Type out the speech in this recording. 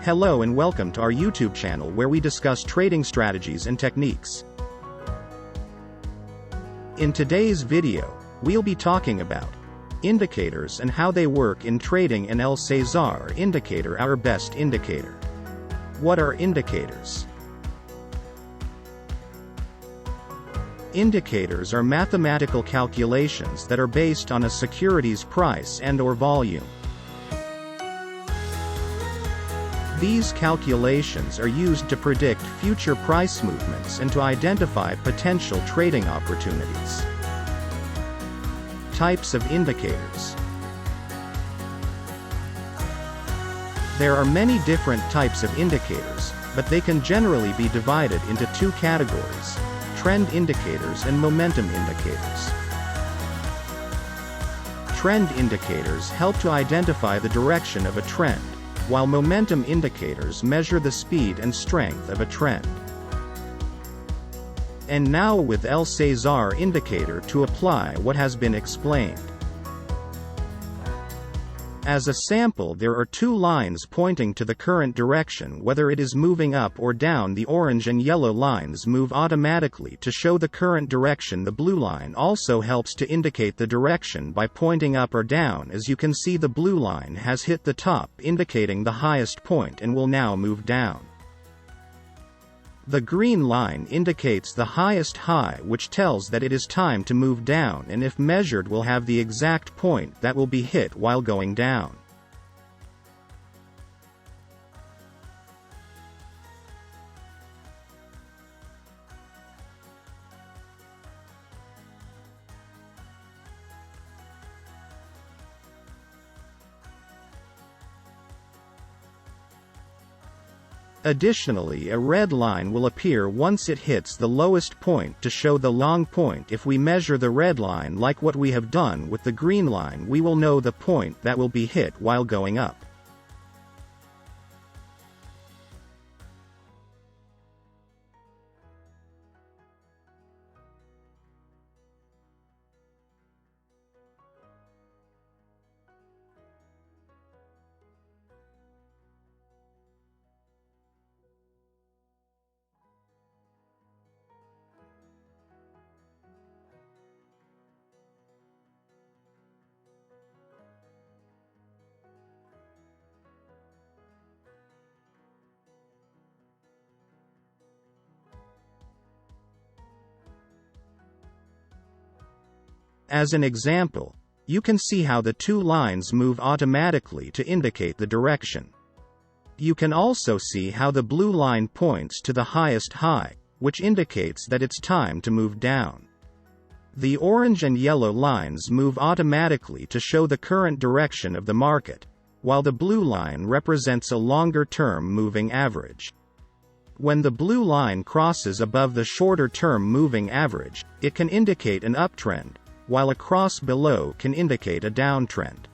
Hello and welcome to our YouTube channel where we discuss trading strategies and techniques. In today's video, we'll be talking about indicators and how they work in trading and El Cesar Indicator, our best indicator. What are indicators? Indicators are mathematical calculations that are based on a security's price and/or volume. These calculations are used to predict future price movements and to identify potential trading opportunities. Types of indicators. There are many different types of indicators, but they can generally be divided into two categories: trend indicators and momentum indicators. Trend indicators help to identify the direction of a trend, while momentum indicators measure the speed and strength of a trend. And now with El Cesar Indicator to apply what has been explained. As a sample, there are two lines pointing to the current direction. Whether it is moving up or down, the orange and yellow lines move automatically to show the current direction. The blue line also helps to indicate the direction by pointing up or down. As you can see, the blue line has hit the top, indicating the highest point, and will now move down. The green line indicates the highest high, which tells that it is time to move down, and if measured will have the exact point that will be hit while going down. Additionally, a red line will appear once it hits the lowest point to show the long point. If we measure the red line like what we have done with the green line, we will know the point that will be hit while going up. As an example, you can see how the two lines move automatically to indicate the direction. You can also see how the blue line points to the highest high, which indicates that it's time to move down. The orange and yellow lines move automatically to show the current direction of the market, while the blue line represents a longer-term moving average. When the blue line crosses above the shorter-term moving average, it can indicate an uptrend, while a cross below can indicate a downtrend.